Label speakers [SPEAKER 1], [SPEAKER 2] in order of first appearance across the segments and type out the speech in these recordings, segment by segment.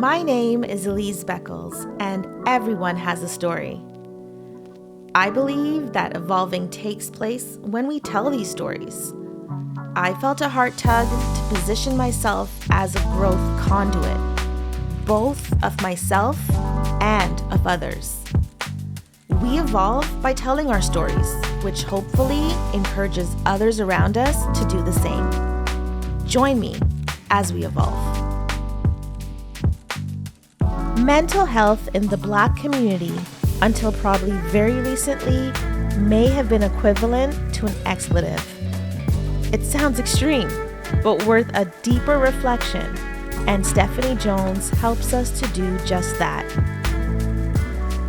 [SPEAKER 1] My name is Elise Beckles, and everyone has a story. I believe that evolving takes place when we tell these stories. I felt a heart tug to position myself as a growth conduit, both of myself and of others. We evolve by telling our stories, which hopefully encourages others around us to do the same. Join me as we evolve. Mental health in the Black community, until probably very recently, may have been equivalent to an expletive. It sounds extreme, but worth a deeper reflection, and Stephanie Jones helps us to do just that.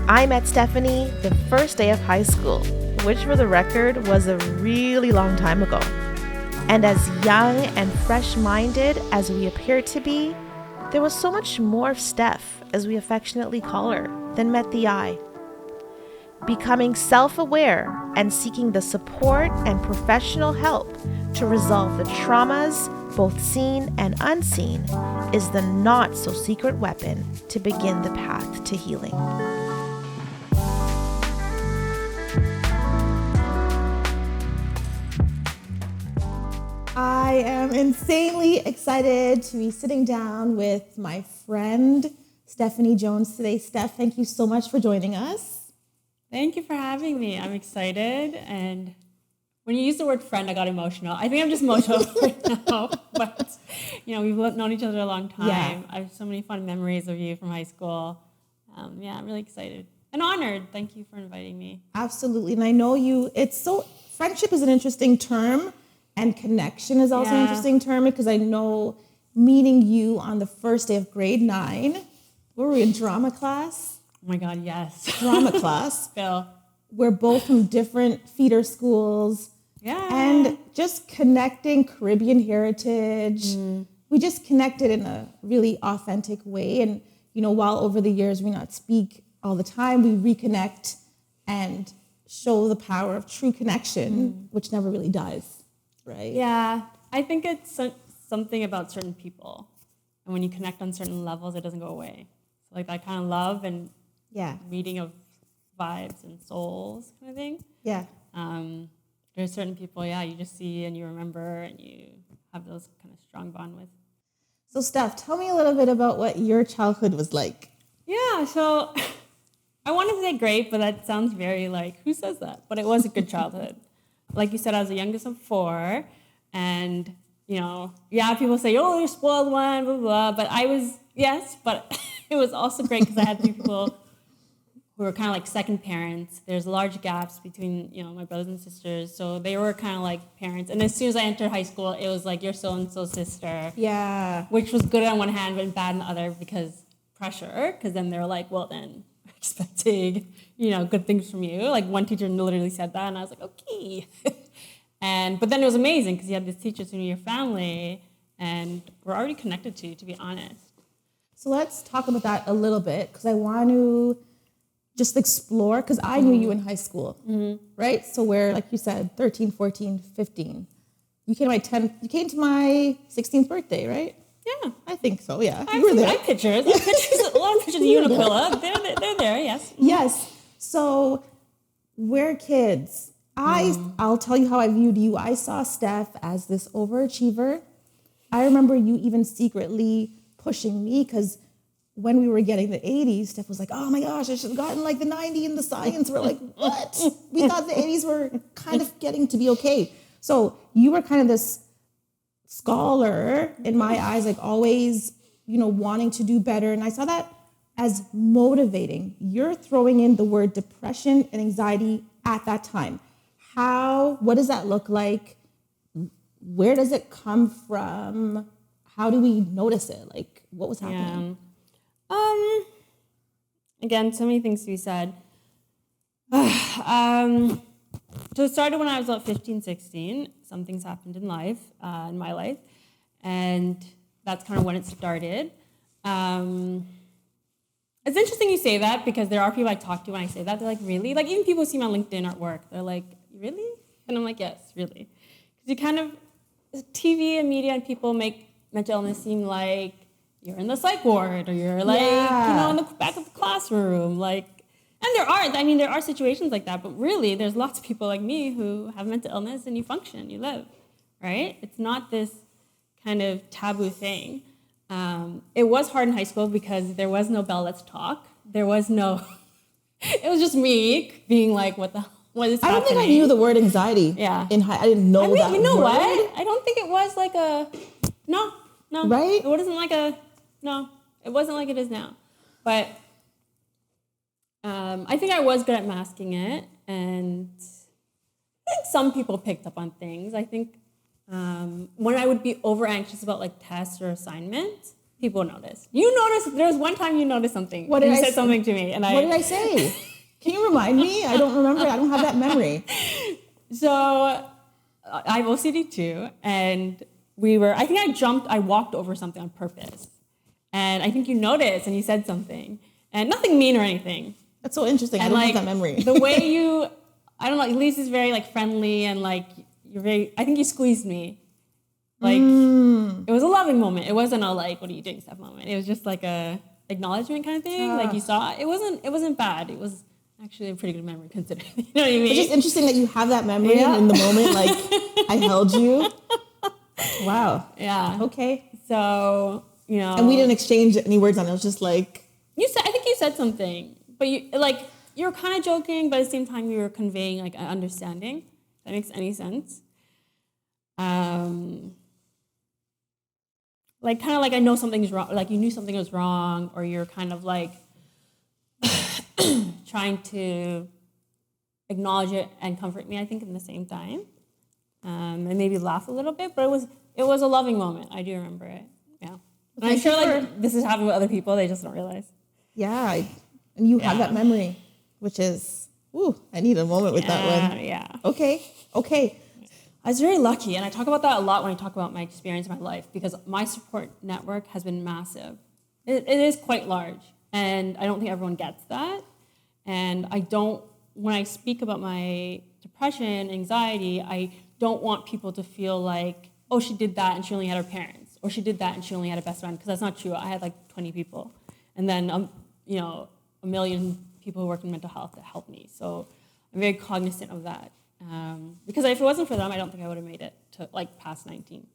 [SPEAKER 1] I met Stephanie the first day of high school, which for the record was a really long time ago. And as young and fresh-minded as we appeared to be, there was so much more of Steph, as we affectionately call her, than met the eye. Becoming self-aware and seeking the support and professional help to resolve the traumas, both seen and unseen, is the not-so-secret weapon to begin the path to healing.
[SPEAKER 2] I am insanely excited to be sitting down with my friend, Stephanie Jones today. Steph, thank you so much for joining us.
[SPEAKER 3] Thank you for having me. I'm excited. And when you use the word friend, I got emotional. I think I'm just emotional right now. But, we've known each other a long time.
[SPEAKER 2] Yeah.
[SPEAKER 3] I have so many fun memories of you from high school. I'm really excited and honored. Thank you for inviting me.
[SPEAKER 2] Absolutely. And I know friendship is an interesting term, and connection is also an interesting term, because I know meeting you on the first day of grade 9, were we in drama class?
[SPEAKER 3] Oh my God, yes.
[SPEAKER 2] Drama class.
[SPEAKER 3] Phil.
[SPEAKER 2] We're both from different feeder schools.
[SPEAKER 3] Yeah.
[SPEAKER 2] And just connecting Caribbean heritage. We just connected in a really authentic way. And, while over the years we not speak all the time, we reconnect and show the power of true connection, which never really dies, right?
[SPEAKER 3] Yeah. I think it's something about certain people. And when you connect on certain levels, it doesn't go away. So like that kind of love and meeting of vibes and souls kind of thing.
[SPEAKER 2] Yeah.
[SPEAKER 3] There's certain people, you just see and you remember and you have those kind of strong bond with.
[SPEAKER 2] So Steph, tell me a little bit about what your childhood was like.
[SPEAKER 3] Yeah, so I wanted to say great, but that sounds very who says that? But it was a good childhood. Like you said, I was the youngest of 4, and, people say, oh, you're spoiled one, blah, blah, blah. But I was, yes, but it was also great because I had people who were kind of like second parents. There's large gaps between, my brothers and sisters. So they were kind of like parents. And as soon as I entered high school, it was like, you're so-and-so sister.
[SPEAKER 2] Yeah.
[SPEAKER 3] Which was good on one hand, but bad on the other because pressure. Because then they were like, well, then we're expecting, good things from you. Like one teacher literally said that. And I was like, okay. But then it was amazing because you had these teachers who knew your family and were already connected to be honest.
[SPEAKER 2] So let's talk about that a little bit, because I want to just explore, because I knew you in high school, right? So we're, like you said, 13, 14, 15. You came to my 16th birthday, right?
[SPEAKER 3] Yeah.
[SPEAKER 2] I think so, yeah.
[SPEAKER 3] I
[SPEAKER 2] You were there.
[SPEAKER 3] I have pictures. A lot of pictures of you and Aquila. They're there, yes.
[SPEAKER 2] Yes. So we're kids. I'll tell you how I viewed you. I saw Steph as this overachiever. I remember you even secretly pushing me, because when we were getting the 80s, Steph was like, oh my gosh, I should have gotten like the 90 in the science. We're like, what? We thought the 80s were kind of getting to be okay. So you were kind of this scholar in my eyes, like always, wanting to do better. And I saw that as motivating. You're throwing in the word depression and anxiety at that time. What does that look like? Where does it come from? How do we notice it? Like, what was happening?
[SPEAKER 3] Again, so many things to be said. So it started when I was about 15, 16. Some things happened in life, in my life. And that's kind of when it started. It's interesting you say that, because there are people I talk to when I say that. They're like, really? Like, even people who see me on LinkedIn at work, they're like, really? And I'm like, yes, really. Because you kind of, TV and media and people make mental illness seem like, you're in the psych ward, or you're like, in the back of the classroom, like. And there are situations like that, but really, there's lots of people like me who have mental illness, and you function, you live, right? It's not this kind of taboo thing. It was hard in high school because there was no Bell Let's Talk. There was no. It was just me being like, what is happening?
[SPEAKER 2] I don't think I knew the word anxiety.
[SPEAKER 3] Yeah.
[SPEAKER 2] I didn't know that.
[SPEAKER 3] You know
[SPEAKER 2] word.
[SPEAKER 3] what? I don't think it was like no.
[SPEAKER 2] Right?
[SPEAKER 3] It wasn't like it wasn't like it is now. But I think I was good at masking it, and I think some people picked up on things. I think when I would be over anxious about like tests or assignments, people notice. You noticed. There was one time you noticed something.
[SPEAKER 2] What did
[SPEAKER 3] you
[SPEAKER 2] I
[SPEAKER 3] said
[SPEAKER 2] say?
[SPEAKER 3] something to me, and
[SPEAKER 2] What did I say? Can you remind me? I don't remember. I don't have that memory.
[SPEAKER 3] So I have OCD too, and I walked over something on purpose, and I think you noticed, and you said something, and nothing mean or anything.
[SPEAKER 2] That's so interesting.
[SPEAKER 3] And
[SPEAKER 2] I don't
[SPEAKER 3] like,
[SPEAKER 2] have that memory.
[SPEAKER 3] The way I don't know, Elise is very like friendly, and like I think you squeezed me. Like it was a loving moment. It wasn't a like, what are you doing stuff moment. It was just like a acknowledgement kind of thing. Like you saw it. It wasn't bad. It was actually a pretty good memory considering. You know what I mean?
[SPEAKER 2] It's just interesting that you have that memory and in the moment, like I held you. Wow.
[SPEAKER 3] Yeah.
[SPEAKER 2] Okay.
[SPEAKER 3] So,
[SPEAKER 2] And we didn't exchange any words on it. It was just like
[SPEAKER 3] I think you said something, but you were kind of joking, but at the same time you were conveying like an understanding. If that makes any sense. Like kind of like I know something's wrong, like you knew something was wrong, or you're kind of like trying to acknowledge it and comfort me, I think, in the same time. And maybe laugh a little bit, but it was a loving moment. I do remember it. Yeah. And I'm sure like this is happening with other people, they just don't realize.
[SPEAKER 2] Yeah. And you have that memory, which is, I need a moment with that one.
[SPEAKER 3] Yeah.
[SPEAKER 2] Okay.
[SPEAKER 3] I was very lucky, and I talk about that a lot when I talk about my experience in my life, because my support network has been massive. It is quite large, and I don't think everyone gets that. And when I speak about my depression, anxiety, I don't want people to feel like, oh, she did that and she only had her parents, or she did that and she only had a best friend, because that's not true. I had like 20 people, and then a million people who work in mental health that helped me. So I'm very cognizant of that. Because if it wasn't for them, I don't think I would have made it to like past 19,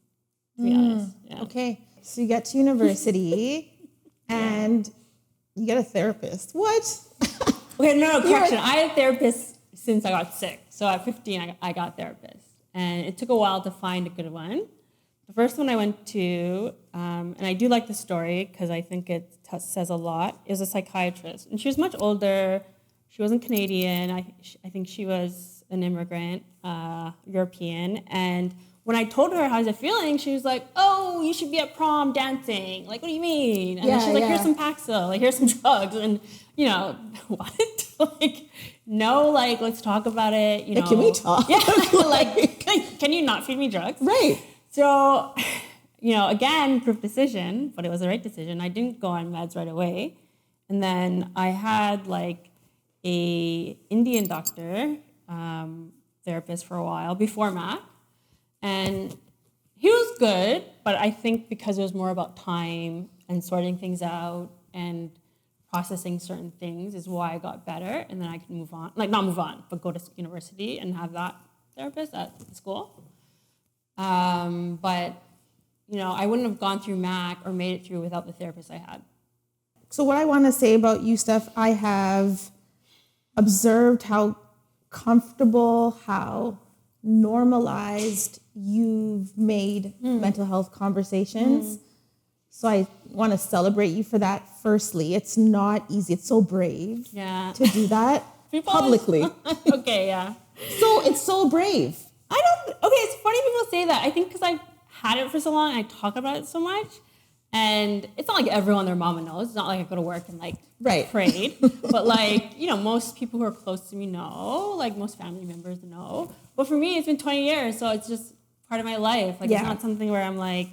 [SPEAKER 3] to be honest. Yeah.
[SPEAKER 2] Okay. So you get to university and you get a therapist. What?
[SPEAKER 3] Okay, no, correction. I had a therapist since I got sick. So at 15, I got a therapist. And it took a while to find a good one. The first one I went to, and I do like the story because I think it says a lot, is a psychiatrist. And she was much older. She wasn't Canadian. I think she was an immigrant, European. And when I told her how I was feeling, she was like, oh, you should be at prom dancing. Like, what do you mean? And then she's like, here's some Paxil, like, here's some drugs. And, what? Like, no, like, let's talk about it.
[SPEAKER 2] Like, can we talk?
[SPEAKER 3] Yeah, like, can you not feed me drugs?
[SPEAKER 2] Right.
[SPEAKER 3] So, again, proof decision, but it was the right decision. I didn't go on meds right away. And then I had, like, a Indian doctor, therapist for a while before Mac, and he was good, but I think because it was more about time and sorting things out and processing certain things is why I got better, and then I could move on, like not move on, but go to university and have that therapist at school. But I wouldn't have gone through Mac or made it through without the therapist I had.
[SPEAKER 2] So what I want to say about you, Steph, I have observed how comfortable, how normalized you've made mental health conversations. So I want to celebrate you for that. Firstly, it's not easy. It's so brave to do that publicly.
[SPEAKER 3] Okay, yeah.
[SPEAKER 2] So it's so brave.
[SPEAKER 3] It's funny people say that. I think because I've had it for so long, I talk about it so much. And it's not like everyone, their mama knows. It's not like I go to work and like prayed. But like, most people who are close to me know, like most family members know. But for me, it's been 20 years. So it's just part of my life. Like it's not something where I'm like,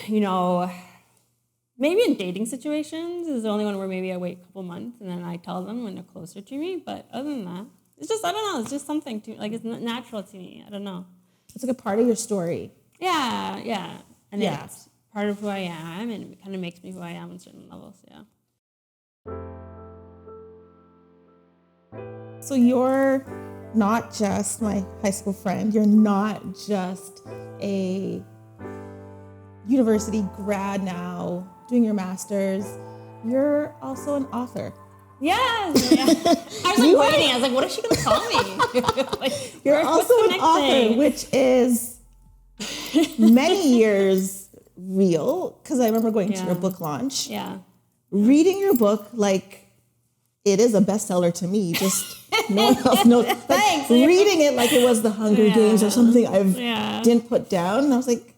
[SPEAKER 3] maybe in dating situations is the only one where maybe I wait a couple months and then I tell them when they're closer to me. But other than that, it's just, I don't know. It's just something like it's natural to me. I don't know.
[SPEAKER 2] It's like a part of your story.
[SPEAKER 3] Yeah. And part of who I am, and it kind of makes me who I am on certain levels. Yeah.
[SPEAKER 2] So you're not just my high school friend. You're not just a university grad now doing your master's. You're also an author.
[SPEAKER 3] Yes. Yeah. I was like waiting. I was like, what is she going to call me? Like,
[SPEAKER 2] you're also an author, which is many years real, because I remember going to your book launch.
[SPEAKER 3] Yeah.
[SPEAKER 2] Reading your book, like, it is a bestseller to me. Just no one else knows. Like,
[SPEAKER 3] Thanks.
[SPEAKER 2] Reading it like it was the Hunger Games or something didn't put down. And I was like,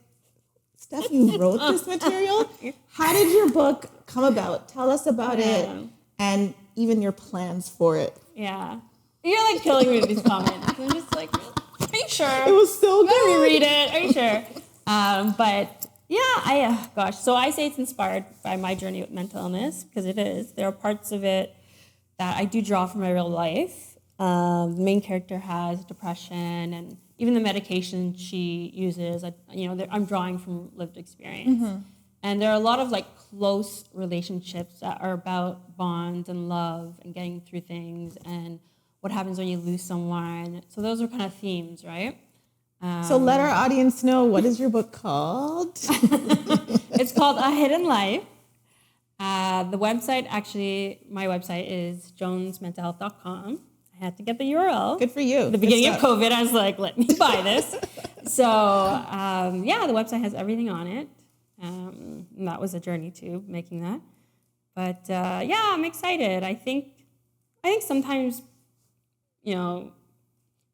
[SPEAKER 2] Steph, you wrote this material? How did your book come about? Tell us about it, and even your plans for it.
[SPEAKER 3] Yeah. You're like killing me with these comments. I'm just like, are you sure?
[SPEAKER 2] It was so good.
[SPEAKER 3] Let me read it. Are you sure? But yeah, gosh. So I say it's inspired by my journey with mental illness, because it is. There are parts of it that I do draw from my real life. The main character has depression, and even the medication she uses, I'm drawing from lived experience. Mm-hmm. And there are a lot of like close relationships that are about bonds and love and getting through things and what happens when you lose someone. So those are kind of themes, right?
[SPEAKER 2] So let our audience know, what is your book called?
[SPEAKER 3] It's called A Hidden Life. The website, actually, my website is jonesmentalhealth.com. I had to get the URL.
[SPEAKER 2] Good for you.
[SPEAKER 3] At the beginning of COVID, I was like, let me buy this. So, the website has everything on it. And that was a journey too, making that. But I'm excited. I think sometimes, you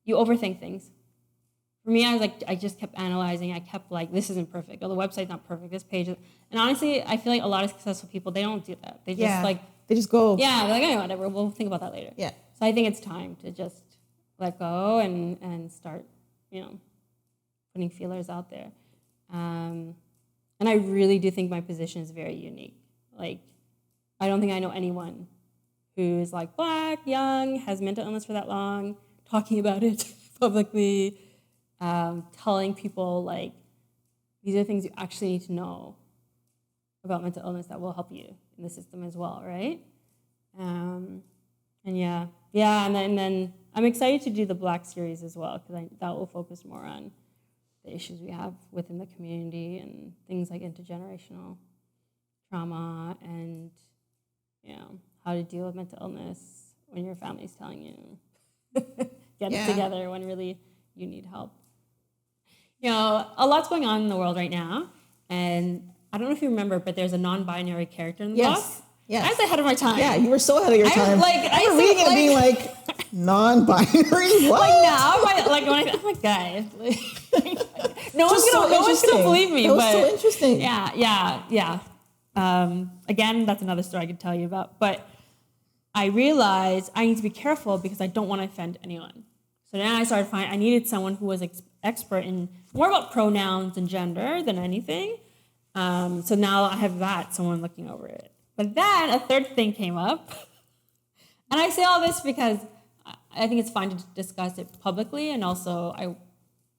[SPEAKER 3] overthink things. For me, I just kept analyzing. I kept like, this isn't perfect. Oh, the website's not perfect. This page is. And honestly, I feel like a lot of successful people, they don't do that. They just
[SPEAKER 2] they just go.
[SPEAKER 3] Yeah, they're like, oh, whatever. We'll think about that later.
[SPEAKER 2] Yeah.
[SPEAKER 3] So I think it's time to just let go and start, putting feelers out there. And I really do think my position is very unique. Like, I don't think I know anyone who's like Black, young, has mental illness for that long, talking about it publicly, telling people like, these are things you actually need to know about mental illness that will help you in the system as well, right? And then I'm excited to do the Black series as well, because that will focus more on the issues we have within the community and things like intergenerational trauma and, how to deal with mental illness when your family's telling you get it together when really you need help. A lot's going on in the world right now, and I don't know if you remember, but there's a non-binary character in the book.
[SPEAKER 2] Yes.
[SPEAKER 3] I was ahead of my time.
[SPEAKER 2] Yeah, you were so ahead of your time. I was reading it being like, non-binary? What?
[SPEAKER 3] Like now, I'm like, guys, no one's gonna believe me.
[SPEAKER 2] That was so interesting.
[SPEAKER 3] Yeah. Again, that's another story I could tell you about. But I realized I need to be careful because I don't want to offend anyone. So then I started finding I needed someone who was expert in more about pronouns and gender than anything. So now I have someone looking over it. But then a third thing came up. And I say all this because I think it's fine to discuss it publicly, and also I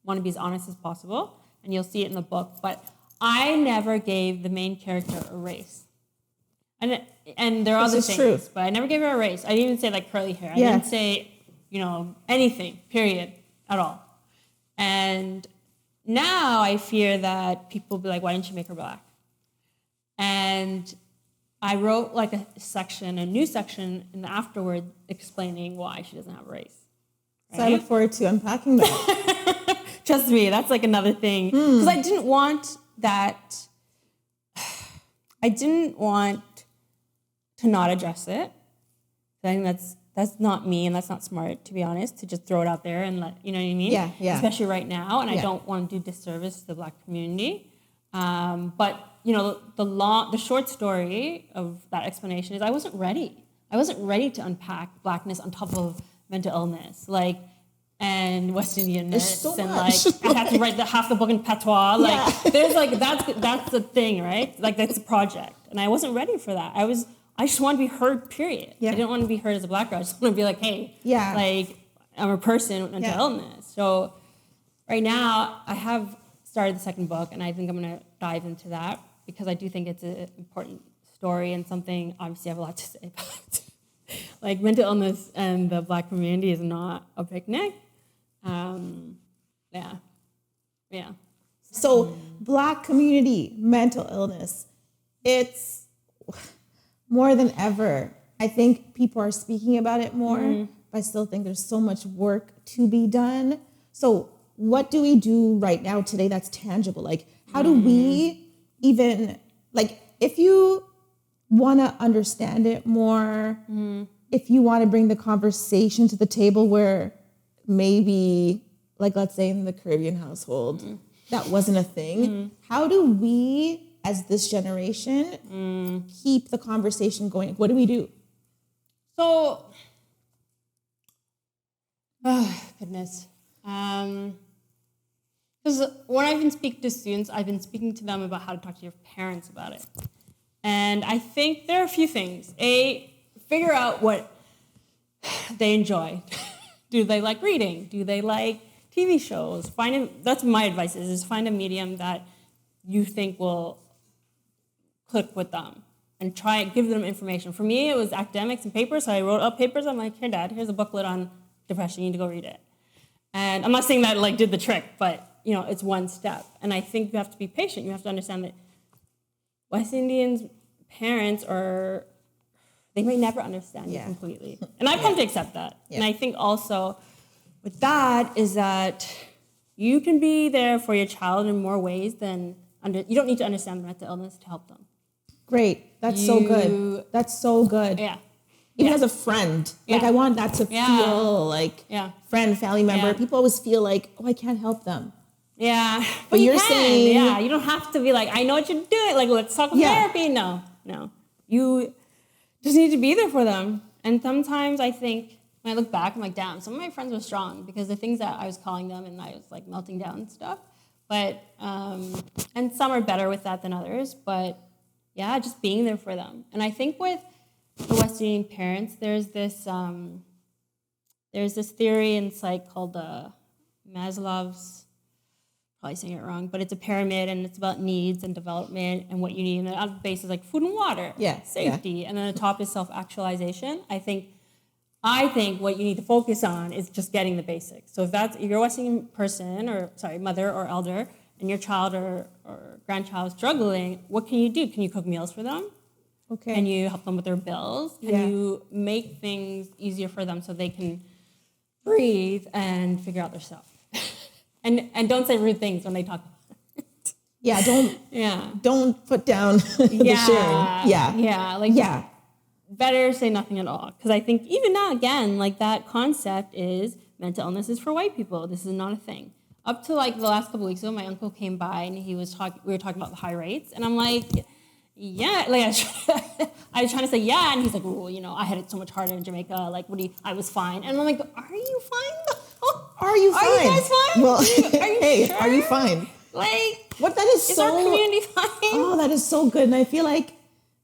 [SPEAKER 3] want to be as honest as possible, and you'll see it in the book. But I never gave the main character a race. And there are other things, but I never gave her a race. I didn't even say like curly hair. I didn't say, anything, period, at all. And now I fear that people will be like, why didn't you make her Black? And I wrote like a new section in the afterward explaining why she doesn't have a race. Right?
[SPEAKER 2] So I look forward to unpacking that.
[SPEAKER 3] Trust me, that's like another thing. Because I didn't want to not address it. I think that's not me, and that's not smart, to be honest, to just throw it out there and let, you know what I mean?
[SPEAKER 2] Yeah.
[SPEAKER 3] Especially right now, and I don't want to do disservice to the Black community. But the short story of that explanation is I wasn't ready. I wasn't ready to unpack Blackness on top of mental illness, and West Indianness,
[SPEAKER 2] so
[SPEAKER 3] and
[SPEAKER 2] much.
[SPEAKER 3] I had to write half the book in patois. There's that's the thing, right? Like that's a project, and I wasn't ready for that. I just wanted to be heard. Period. Yeah. I didn't want to be heard as a Black girl. I just want to be like, hey, I'm a person with mental illness. So right now I have started the second book, and I think I'm going to dive into that. because I do think it's an important story and something obviously I have a lot to say about. Like mental illness and the Black community is not a picnic. Yeah.
[SPEAKER 2] So Black community, mental illness, it's more than ever. I think people are speaking about it more, but I still think there's so much work to be done. So what do we do right now today that's tangible? Like, how do we even, like, if you want to understand it more, if you want to bring the conversation to the table where maybe, like, let's say in the Caribbean household, that wasn't a thing. How do we, as this generation, keep the conversation going? What do we do?
[SPEAKER 3] So, goodness. Because when I've been speaking to students, I've been speaking to them about how to talk to your parents about it. And I think there are a few things. A, figure out what they enjoy. Do they like reading? Do they like TV shows? That's my advice is find a medium that you think will click with them and give them information. For me, it was academics and papers, so I wrote up papers. I'm like, here, Dad, here's a booklet on depression. You need to go read it. And I'm not saying that did the trick, but it's one step. And I think you have to be patient. You have to understand that West Indians' parents they may never understand you completely. And I've come to accept that. Yeah. And I think also with that is that you can be there for your child in more ways than you don't need to understand the mental illness to help them.
[SPEAKER 2] Great. That's so good. That's so good.
[SPEAKER 3] Yeah.
[SPEAKER 2] Even as a friend, like I want that to feel like friend, family member. People always feel like, oh, I can't help them.
[SPEAKER 3] Yeah.
[SPEAKER 2] But you're saying,
[SPEAKER 3] you don't have to be like, I know what you're doing. Like, let's talk therapy. No. You just need to be there for them. And sometimes I think when I look back, I'm like, damn, some of my friends were strong because the things that I was calling them and I was like melting down and stuff. But, and some are better with that than others. But yeah, just being there for them. And I think with the West Indian parents, there's this theory in psych called Maslow's, probably saying it wrong, but it's a pyramid and it's about needs and development and what you need. And the base is like food and water, safety, and then the top is self-actualization. I think what you need to focus on is just getting the basics. So if you're a West Indian person, mother or elder, and your child or grandchild is struggling, what can you do? Can you cook meals for them?
[SPEAKER 2] Okay.
[SPEAKER 3] Can you help them with their bills? Can you make things easier for them so they can breathe and figure out their stuff? And don't say rude things when they talk.
[SPEAKER 2] Don't put down the sharing.
[SPEAKER 3] Better say nothing at all. Because I think even now, again, like that concept is mental illness is for white people. This is not a thing. Up to like the last couple of weeks ago, my uncle came by and we were talking about the high rates. And I'm like, yeah, like I was trying to say yeah, and he's like, well, I had it so much harder in Jamaica. Like, I was fine, and I'm like, are you fine?
[SPEAKER 2] Are you fine?
[SPEAKER 3] Are you guys fine?
[SPEAKER 2] Well,
[SPEAKER 3] are you sure?
[SPEAKER 2] Are you fine?
[SPEAKER 3] Like,
[SPEAKER 2] what that is
[SPEAKER 3] our community fine?
[SPEAKER 2] Oh, that is so good, and I feel like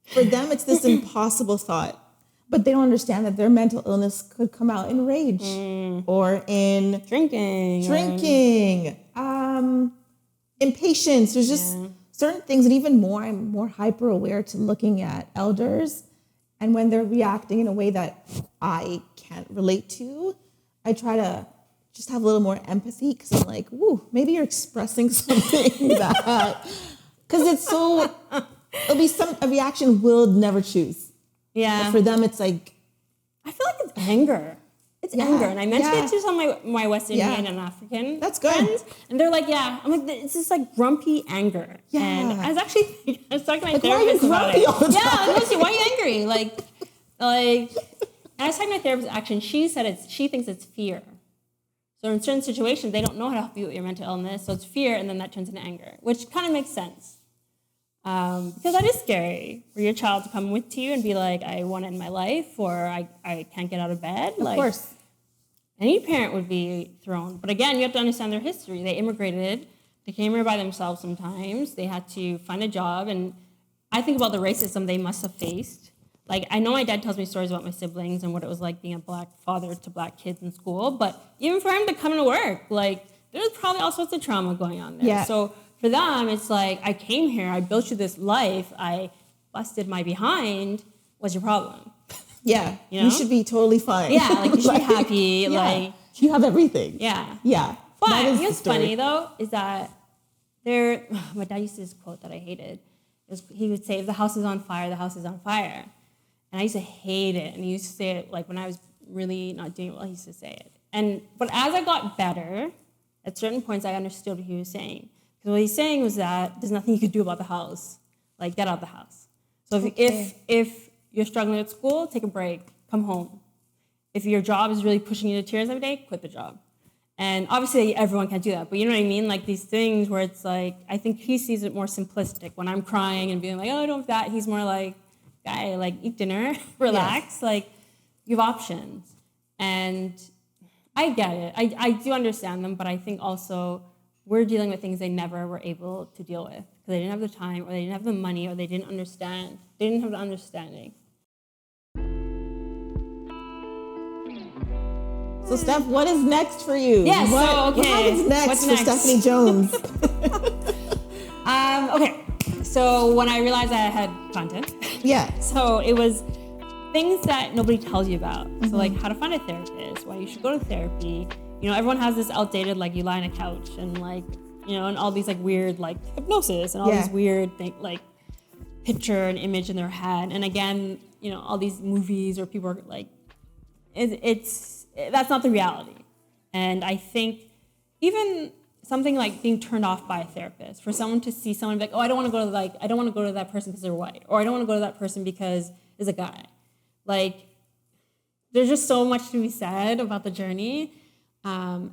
[SPEAKER 2] for them it's this impossible thought, but they don't understand that their mental illness could come out in rage or in drinking, impatience. There's just certain things, and even more, I'm more hyper aware to looking at elders, and when they're reacting in a way that I can't relate to, I try to just have a little more empathy because I'm like, woo, maybe you're expressing something that, because it'll be a reaction we'll never choose. Yeah. But for them, it's like,
[SPEAKER 3] I feel like it's anger. It's anger. And I mentioned it to some of my West Indian and African friends. And they're like, I'm like, it's just like grumpy anger. Yeah. And I was talking to my therapist about it. Why are you angry? Like, and I was talking to my therapist, actually, and she said she thinks it's fear. So in certain situations, they don't know how to help you with your mental illness. So it's fear, and then that turns into anger, which kind of makes sense. Because that is scary for your child to come to you and be like, I want it in my life, or I can't get out of bed.
[SPEAKER 2] Of course.
[SPEAKER 3] Any parent would be thrown. But again, you have to understand their history. They immigrated. They came here by themselves sometimes. They had to find a job. And I think about the racism they must have faced. Like, I know my dad tells me stories about my siblings and what it was like being a black father to black kids in school. But even for him to come to work, like, there's probably all sorts of trauma going on there. Yeah. So for them, it's like, I came here, I built you this life, I busted my behind. What's your problem?
[SPEAKER 2] Yeah.
[SPEAKER 3] You know?
[SPEAKER 2] You should be totally fine.
[SPEAKER 3] Yeah, like you should be happy.
[SPEAKER 2] Yeah.
[SPEAKER 3] Like
[SPEAKER 2] You have everything.
[SPEAKER 3] yeah.
[SPEAKER 2] Yeah.
[SPEAKER 3] But
[SPEAKER 2] That is
[SPEAKER 3] what's
[SPEAKER 2] the story.
[SPEAKER 3] funny though is that my dad used to this quote that I hated. He would say, if the house is on fire, the house is on fire. And I used to hate it. And he used to say it like when I was really not doing well, he used to say it. But as I got better, at certain points I understood what he was saying. Because what he's saying was that there's nothing you could do about the house. Like, get out of the house. So if you're struggling at school, take a break, come home. If your job is really pushing you to tears every day, quit the job. And obviously everyone can't do that, but you know what I mean? Like these things where it's like, I think he sees it more simplistic. When I'm crying and being like, oh, I don't have that, he's more like, guy, like eat dinner, relax, yes. Like you have options. And I get it. I do understand them, but I think also we're dealing with things they never were able to deal with because they didn't have the time or they didn't have the money or they didn't understand. They didn't have the understanding.
[SPEAKER 2] So, Steph, what is next for you?
[SPEAKER 3] Yes,
[SPEAKER 2] What happens next for Stephanie Jones?
[SPEAKER 3] Okay, so when I realized I had content, so it was things that nobody tells you about. Mm-hmm. So like how to find a therapist, why you should go to therapy. You know, everyone has this outdated, like you lie on a couch and like, you know, and all these like weird like hypnosis and all these weird things like picture and image in their head. And again, you know, all these movies where people are like, that's not the reality. And I think even something like being turned off by a therapist, for someone to see someone be like, oh, I don't want to go to that person because they're white, or I don't want to go to that person because it's a guy. Like, there's just so much to be said about the journey.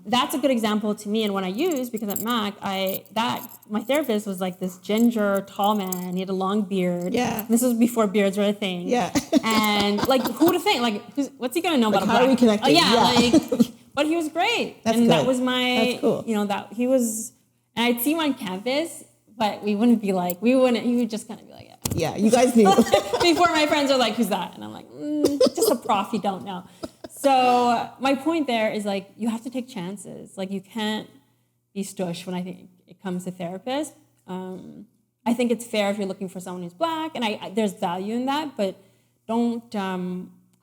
[SPEAKER 3] That's a good example to me, and one I use because at Mac, my therapist was like this ginger, tall man. He had a long beard.
[SPEAKER 2] Yeah.
[SPEAKER 3] This was before beards were a thing.
[SPEAKER 2] Yeah.
[SPEAKER 3] And like, who would have think? Like, what's he gonna know about?
[SPEAKER 2] How are we connecting?
[SPEAKER 3] Like, but he was great.
[SPEAKER 2] That's
[SPEAKER 3] and
[SPEAKER 2] good.
[SPEAKER 3] That was my.
[SPEAKER 2] That's cool.
[SPEAKER 3] You know that he was, and I'd see him on campus, but we wouldn't be like, He would just kind of be like,
[SPEAKER 2] yeah, you guys knew.
[SPEAKER 3] Before my friends are like, who's that? And I'm like, just a prof you don't know. So my point there is like, you have to take chances. Like you can't be stush when I think it comes to therapists. I think it's fair if you're looking for someone who's Black, and there's value in that, but don't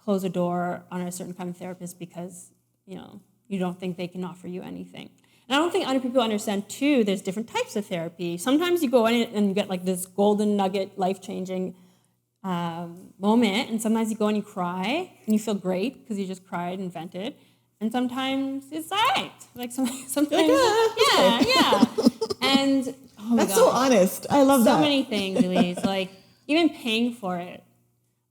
[SPEAKER 3] close a door on a certain kind of therapist because, you know, you don't think they can offer you anything. And I don't think other people understand too, there's different types of therapy. Sometimes you go in and you get like this golden nugget, life-changing moment, and sometimes you go and you cry and you feel great because you just cried and vented, and sometimes it's all right. Like sometimes yeah. And oh my
[SPEAKER 2] that's
[SPEAKER 3] God.
[SPEAKER 2] So honest. I love that.
[SPEAKER 3] So many things, Elise. Like even paying for it.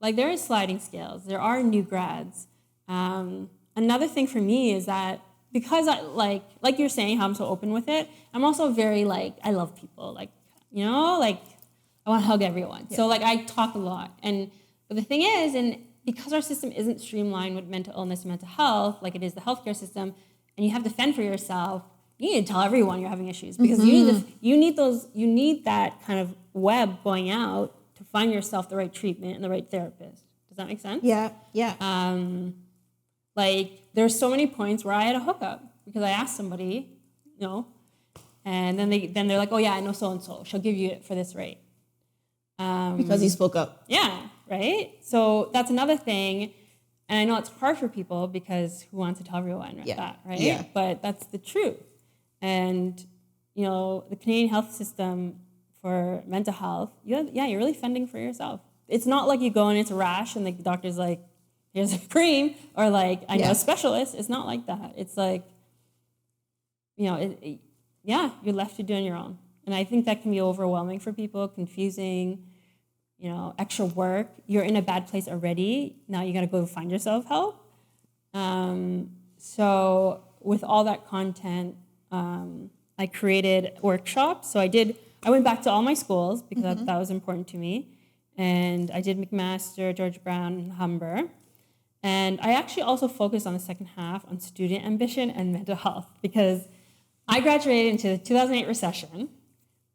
[SPEAKER 3] Like there is sliding scales. There are new grads. Another thing for me is that because I like you're saying how I'm so open with it, I'm also very like I love people. Like, you know, like I want to hug everyone. Yeah. So like I talk a lot. But the thing is, and because our system isn't streamlined with mental illness and mental health, like it is the healthcare system, and you have to fend for yourself, you need to tell everyone you're having issues because you need that kind of web going out to find yourself the right treatment and the right therapist. Does that make sense?
[SPEAKER 2] Yeah.
[SPEAKER 3] Like there's so many points where I had a hookup because I asked somebody, you know, and then they're like, oh yeah, I know so and so. She'll give you it for this rate.
[SPEAKER 2] Because you spoke up.
[SPEAKER 3] Yeah, right? So that's another thing. And I know it's hard for people because who wants to tell everyone that, right?
[SPEAKER 2] Yeah.
[SPEAKER 3] But that's the truth. And, you know, the Canadian health system for mental health, you're really fending for yourself. It's not like you go and it's a rash and the doctor's like, here's a cream, or like, I know a specialist. It's not like that. It's like, you know, you're left to do on your own. And I think that can be overwhelming for people, confusing, you know, extra work. You're in a bad place already. Now you got to go find yourself help. So with all that content, I created workshops. So I went back to all my schools because that was important to me. And I did McMaster, George Brown, and Humber. And I actually also focused on the second half on student ambition and mental health because I graduated into the 2008 recession.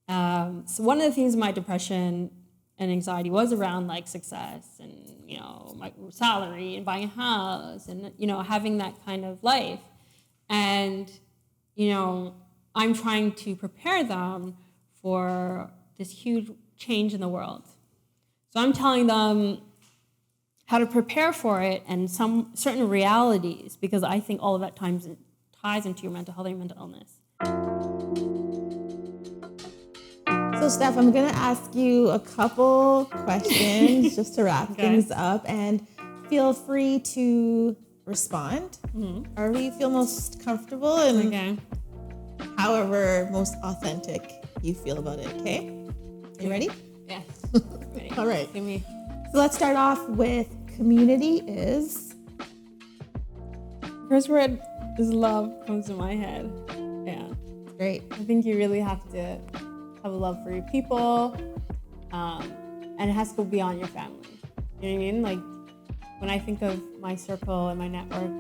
[SPEAKER 3] So one of the things of my depression and anxiety was around like success and, you know, my salary and buying a house and, you know, having that kind of life. And, you know, I'm trying to prepare them for this huge change in the world. So I'm telling them how to prepare for it and some certain realities, because I think all of that ties into your mental health and your mental illness.
[SPEAKER 2] So, Steph, I'm going to ask you a couple questions just to wrap things up, and feel free to respond or you feel most comfortable and however most authentic you feel about it, okay? You ready?
[SPEAKER 3] Yes. Ready.
[SPEAKER 2] All right.
[SPEAKER 3] Give me.
[SPEAKER 2] So let's start off with community is...
[SPEAKER 3] First word is love comes to my head. Yeah.
[SPEAKER 2] Great.
[SPEAKER 3] I think you really have to have a love for your people, and it has to go beyond your family. You know what I mean? Like, when I think of my circle and my network,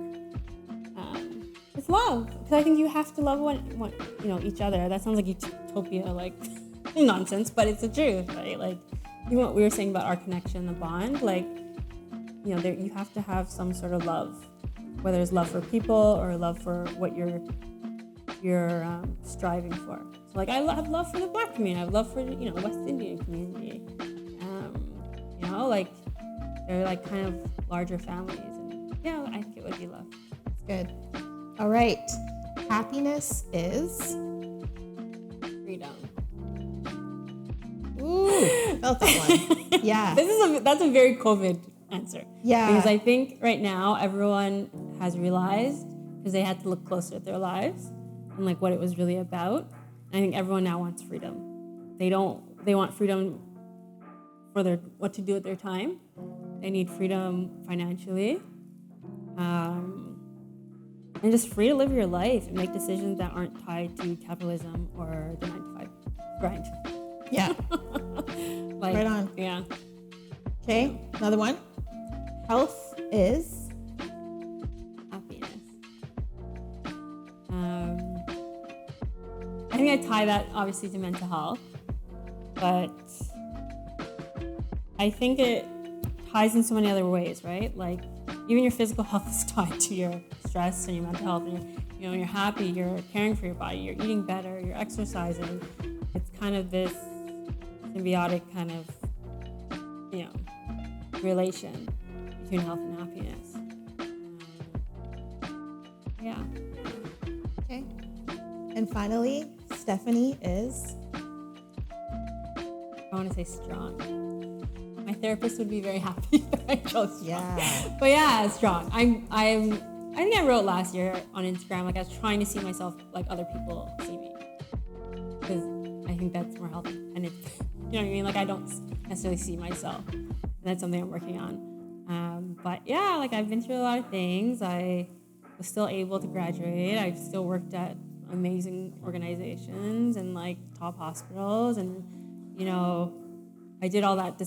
[SPEAKER 3] it's love. Because I think you have to love each other. That sounds like utopia, like nonsense, but it's the truth, right? Like, even what we were saying about our connection, the bond, like, you have to have some sort of love, whether it's love for people or love for what you're striving for. So, like, I have love for the Black community. I have love for West Indian community. Like, they're like kind of larger families, and I think it would be love.
[SPEAKER 2] That's good. All right. Happiness is
[SPEAKER 3] Freedom.
[SPEAKER 2] Ooh, felt that one. Yeah.
[SPEAKER 3] That's a very COVID answer.
[SPEAKER 2] Yeah.
[SPEAKER 3] Because I think right now everyone has realized, because they had to look closer at their lives and like what it was really about. I think everyone now wants freedom. They want freedom for what to do with their time. They need freedom financially. And just free to live your life and make decisions that aren't tied to capitalism or the 9-to-5 grind.
[SPEAKER 2] Yeah.
[SPEAKER 3] Like,
[SPEAKER 2] right on.
[SPEAKER 3] Yeah.
[SPEAKER 2] Okay, another one. Health is
[SPEAKER 3] Happiness. I think I tie that obviously to mental health, but I think it ties in so many other ways, right? Like, even your physical health is tied to your stress and your mental health. And when you're happy, you're caring for your body, you're eating better, you're exercising. It's kind of this symbiotic kind of, relation between health and happiness.
[SPEAKER 2] okay. And finally, Stephanie is
[SPEAKER 3] I want to say strong. My therapist would be very happy if I chose strong.
[SPEAKER 2] Yeah.
[SPEAKER 3] But strong. I think I wrote last year on Instagram, like I was trying to see myself like other people see me. Because I think that's more healthy. And it's, you know what I mean? Like, I don't necessarily see myself. And that's something I'm working on. Like, I've been through a lot of things. I was still able to graduate. I've still worked at amazing organizations and like top hospitals. And, I did all that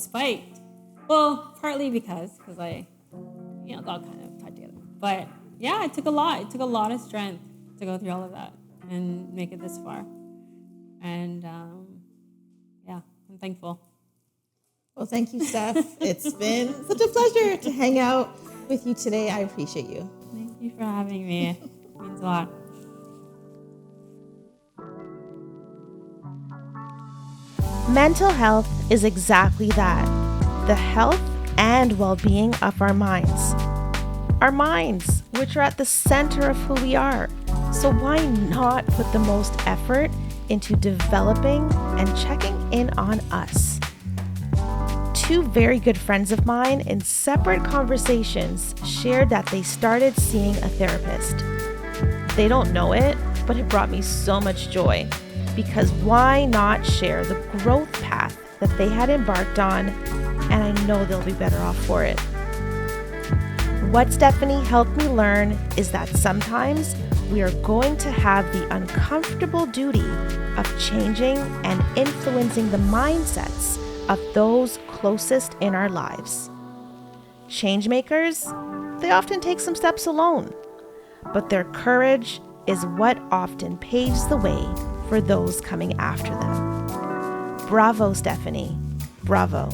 [SPEAKER 3] partly because I, it's all kind of tied together. But it took a lot. It took a lot of strength to go through all of that and make it this far. And I'm thankful.
[SPEAKER 2] Well, thank you, Steph. It's been such a pleasure to hang out with you today. I appreciate you.
[SPEAKER 3] Thank you for having me. It means a lot.
[SPEAKER 1] Mental health is exactly that, the health and well-being of our minds. Our minds, which are at the center of who we are. So why not put the most effort into developing and checking in on us? Two very good friends of mine in separate conversations shared that they started seeing a therapist. They don't know it, but it brought me so much joy, because why not share the growth path that they had embarked on, and I know they'll be better off for it. What Stephanie helped me learn is that sometimes we are going to have the uncomfortable duty of changing and influencing the mindsets of those closest in our lives. Changemakers, they often take some steps alone, but their courage is what often paves the way for those coming after them. Bravo, Stephanie. Bravo.